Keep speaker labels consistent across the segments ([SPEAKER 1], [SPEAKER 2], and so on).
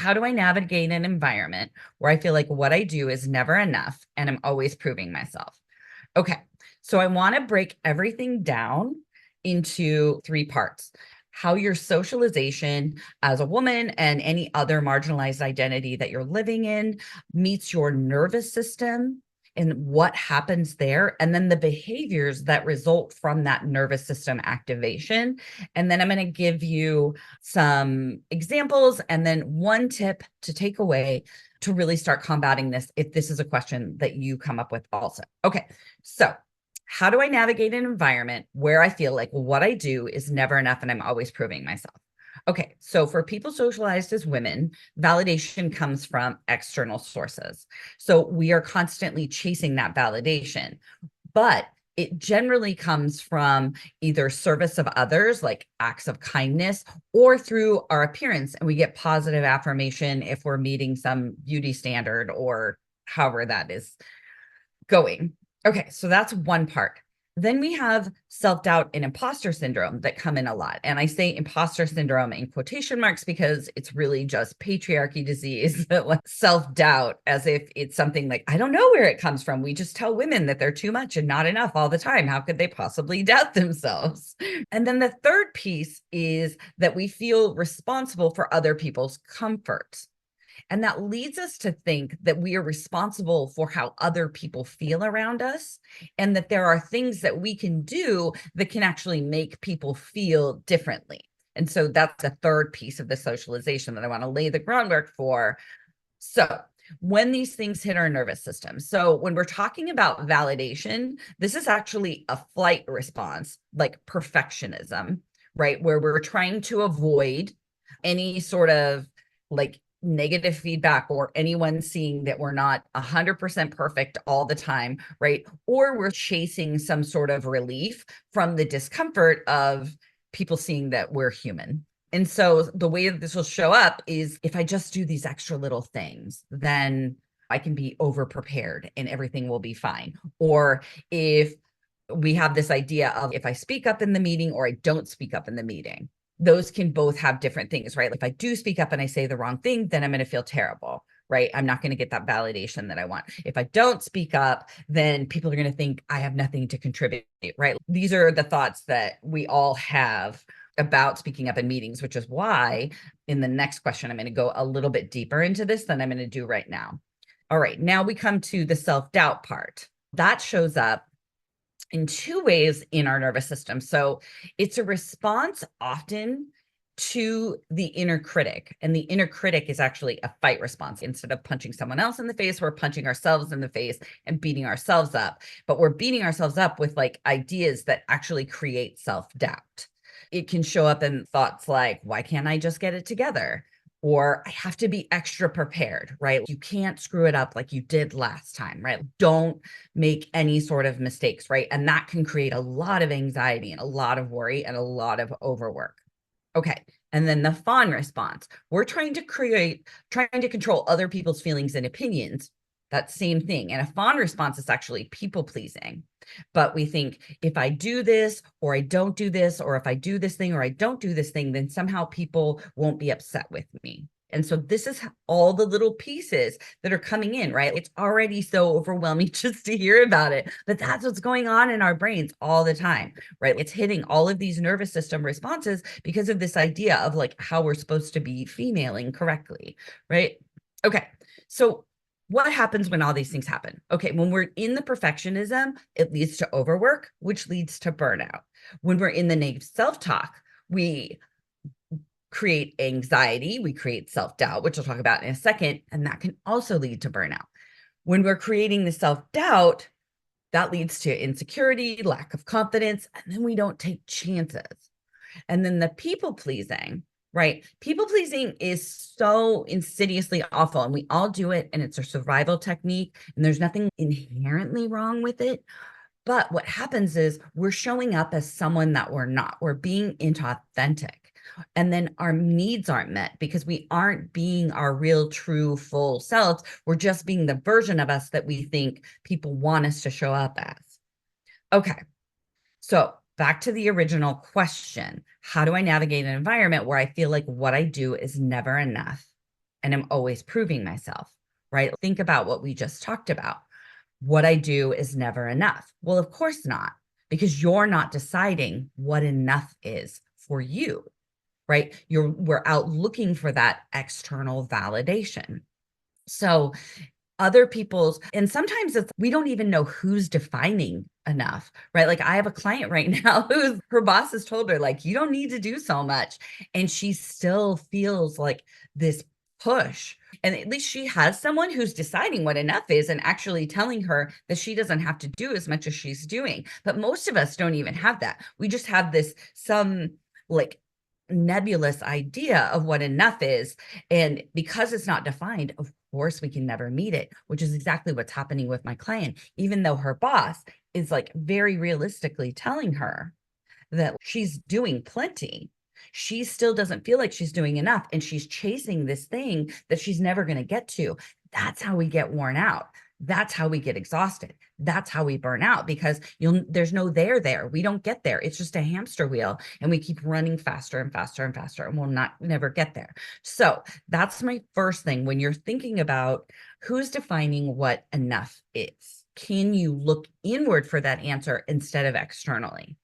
[SPEAKER 1] how do I navigate an environment where I feel like what I do is never enough and I'm always proving myself? Okay, so I want to break everything down into three parts. How your socialization as a woman and any other marginalized identity that you're living in meets your nervous system and what happens there, and then the behaviors that result from that nervous system activation. And then I'm going to give you some examples and then one tip to take away to really start combating this if this is a question that you come up with also. Okay, so how do I navigate an environment where I feel like what I do is never enough and I'm always proving myself? Okay, so for people socialized as women, validation comes from external sources. So we are constantly chasing that validation, but it generally comes from either service of others, like acts of kindness, or through our appearance. And we get positive affirmation if we're meeting some beauty standard or however that is going. Okay, so that's one part. Then we have self-doubt and imposter syndrome that come in a lot. And I say imposter syndrome in quotation marks because it's really just patriarchy disease, like self-doubt, as if it's something like, I don't know where it comes from. We just tell women that they're too much and not enough all the time. How could they possibly doubt themselves? And then the third piece is that we feel responsible for other people's comfort. And that leads us to think that we are responsible for how other people feel around us, and that there are things that we can do that can actually make people feel differently. And so that's the third piece of the socialization that I want to lay the groundwork for. So when these things hit our nervous system. So when we're talking about validation, this is actually a flight response, like perfectionism, right? Where we're trying to avoid any sort of like negative feedback or anyone seeing that we're not 100% perfect all the time, right? Or we're chasing some sort of relief from the discomfort of people seeing that we're human. And so the way that this will show up is if I just do these extra little things, then I can be over prepared and everything will be fine. Or if we have this idea of if I speak up in the meeting or I don't speak up in the meeting, those can both have different things, right? If I do speak up and I say the wrong thing, then I'm going to feel terrible, right? I'm not going to get that validation that I want. If I don't speak up, then people are going to think I have nothing to contribute, right? These are the thoughts that we all have about speaking up in meetings, which is why in the next question, I'm going to go a little bit deeper into this than I'm going to do right now. All right, now we come to the self-doubt part. That shows up in two ways in our nervous system. So it's a response often to the inner critic. And the inner critic is actually a fight response. Instead of punching someone else in the face, we're punching ourselves in the face and beating ourselves up. But we're beating ourselves up with like ideas that actually create self-doubt. It can show up in thoughts like, why can't I just get it together? Or I have to be extra prepared, right? You can't screw it up like you did last time, right? Don't make any sort of mistakes, right? And that can create a lot of anxiety and a lot of worry and a lot of overwork. Okay. And then the fawn response, we're trying to control other people's feelings and opinions. That same thing. And a fawn response is actually people pleasing. But we think if I do this or I don't do this, or if I do this thing or I don't do this thing, then somehow people won't be upset with me. And so this is all the little pieces that are coming in, right? It's already so overwhelming just to hear about it, but that's what's going on in our brains all the time, right? It's hitting all of these nervous system responses because of this idea of like how we're supposed to be femaling correctly, right? Okay, so what happens when all these things happen? Okay, when we're in the perfectionism, it leads to overwork, which leads to burnout. When we're in the negative self-talk, we create anxiety, we create self-doubt, which I'll talk about in a second, and that can also lead to burnout. When we're creating the self-doubt, that leads to insecurity, lack of confidence, and then we don't take chances. And then the people pleasing, right? People pleasing is so insidiously awful, and we all do it, and it's a survival technique, and there's nothing inherently wrong with it. But what happens is we're showing up as someone that we're not. We're being inauthentic. And then our needs aren't met because we aren't being our real, true, full selves. We're just being the version of us that we think people want us to show up as. Okay. So back to the original question, how do I navigate an environment where I feel like what I do is never enough and I'm always proving myself, right? Think about what we just talked about. What I do is never enough. Well, of course not, because you're not deciding what enough is for you, right? We're out looking for that external validation. So other people's, and sometimes it's, we don't even know who's defining enough, right? Like I have a client right now who's, her boss has told her, like, you don't need to do so much. And she still feels like this push. And at least she has someone who's deciding what enough is and actually telling her that she doesn't have to do as much as she's doing. But most of us don't even have that. We just have this, some like nebulous idea of what enough is. And because it's not defined, of course, we can never meet it, which is exactly what's happening with my client, even though her boss is like very realistically telling her that she's doing plenty. She still doesn't feel like she's doing enough. And she's chasing this thing that she's never going to get to. That's how we get worn out. That's how we get exhausted. That's how we burn out, because there's no there. We don't get there. It's just a hamster wheel, and we keep running faster and faster and faster, and we'll never get there. So that's my first thing. When you're thinking about who's defining what enough is, can you look inward for that answer instead of externally?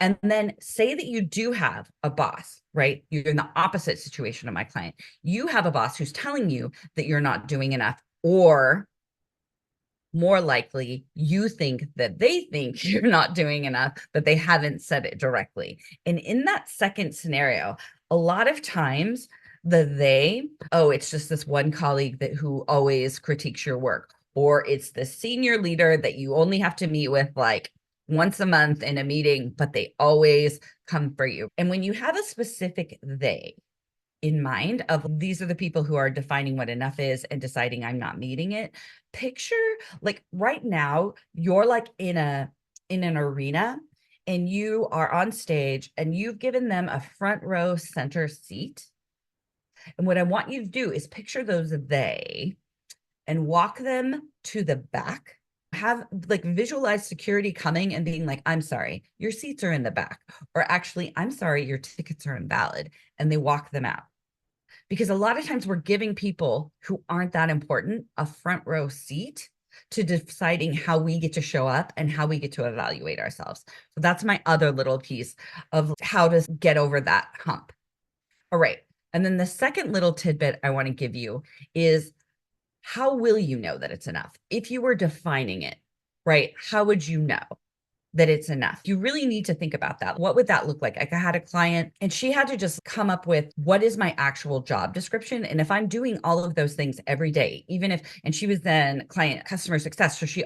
[SPEAKER 1] And then say that you do have a boss, right? You're in the opposite situation of my client. You have a boss who's telling you that you're not doing enough, or more likely, you think that they think you're not doing enough, but they haven't said it directly. And in that second scenario, a lot of times oh, it's just this one colleague that who always critiques your work, or it's the senior leader that you only have to meet with like once a month in a meeting, but they always come for you. And when you have a specific they in mind of these are the people who are defining what enough is and deciding I'm not meeting it, picture like right now you're like in an arena, and you are on stage and you've given them a front row center seat. And what I want you to do is picture those they and walk them to the back. Have like visualize security coming and being like, I'm sorry, your seats are in the back. Or actually, I'm sorry, your tickets are invalid. And they walk them out. Because a lot of times we're giving people who aren't that important a front row seat to deciding how we get to show up and how we get to evaluate ourselves. So that's my other little piece of how to get over that hump. All right. And then the second little tidbit I want to give you is, how will you know that it's enough? If you were defining it, right? How would you know that it's enough? You really need to think about that. What would that look like? I had a client and she had to just come up with, what is my actual job description? And if I'm doing all of those things every day, even if, and she was then client customer success. So she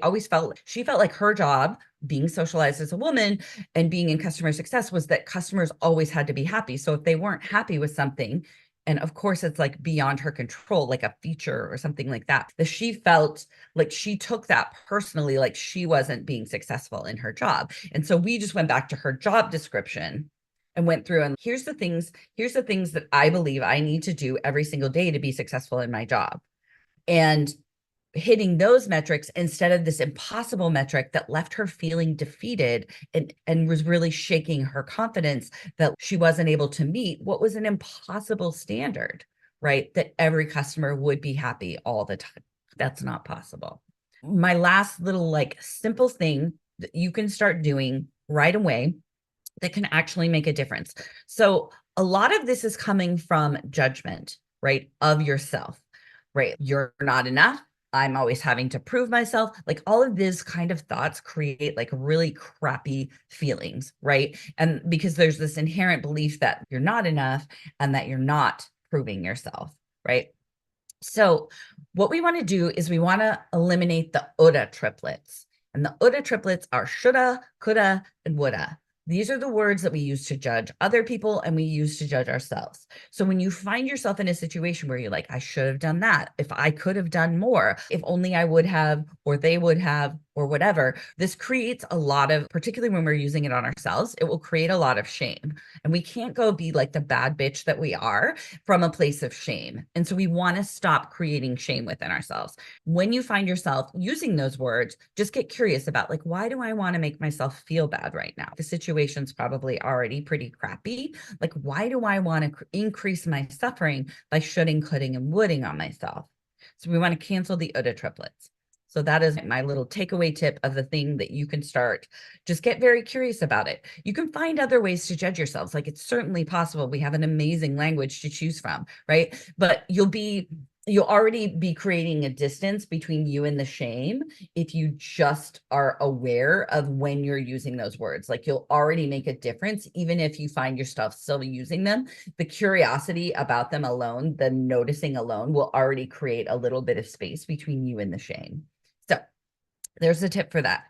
[SPEAKER 1] felt like her job, being socialized as a woman and being in customer success, was that customers always had to be happy. So if they weren't happy with something, and of course it's like beyond her control, like a feature or something like that she felt like she took that personally, like she wasn't being successful in her job. And so we just went back to her job description and went through, and here's the things that I believe I need to do every single day to be successful in my job. And hitting those metrics instead of this impossible metric that left her feeling defeated and was really shaking her confidence that she wasn't able to meet what was an impossible standard, right? That every customer would be happy all the time. That's not possible. My last little like simple thing that you can start doing right away that can actually make a difference. So a lot of this is coming from judgment, right? Of yourself, right? You're not enough. I'm always having to prove myself. Like all of these kind of thoughts create like really crappy feelings, right? And because there's this inherent belief that you're not enough and that you're not proving yourself, right? So what we want to do is we want to eliminate the OODA triplets. And the OODA triplets are shoulda, coulda, and woulda. These are the words that we use to judge other people and we use to judge ourselves. So when you find yourself in a situation where you're like, I should have done that, if I could have done more, if only I would have, or they would have, or whatever, this creates a lot of, particularly when we're using it on ourselves, it will create a lot of shame. And we can't go be like the bad bitch that we are from a place of shame. And so we want to stop creating shame within ourselves. When you find yourself using those words, just get curious about like, why do I want to make myself feel bad right now? The situation's probably already pretty crappy. Like, why do I want to increase my suffering by shoulding, coulding, and woulding on myself? So we want to cancel the OODA triplets. So that is my little takeaway tip of the thing that you can start. Just get very curious about it. You can find other ways to judge yourselves. Like it's certainly possible. We have an amazing language to choose from, right? But you'll already be creating a distance between you and the shame if you just are aware of when you're using those words. Like you'll already make a difference, even if you find yourself still using them. The curiosity about them alone, the noticing alone, will already create a little bit of space between you and the shame. So there's a tip for that.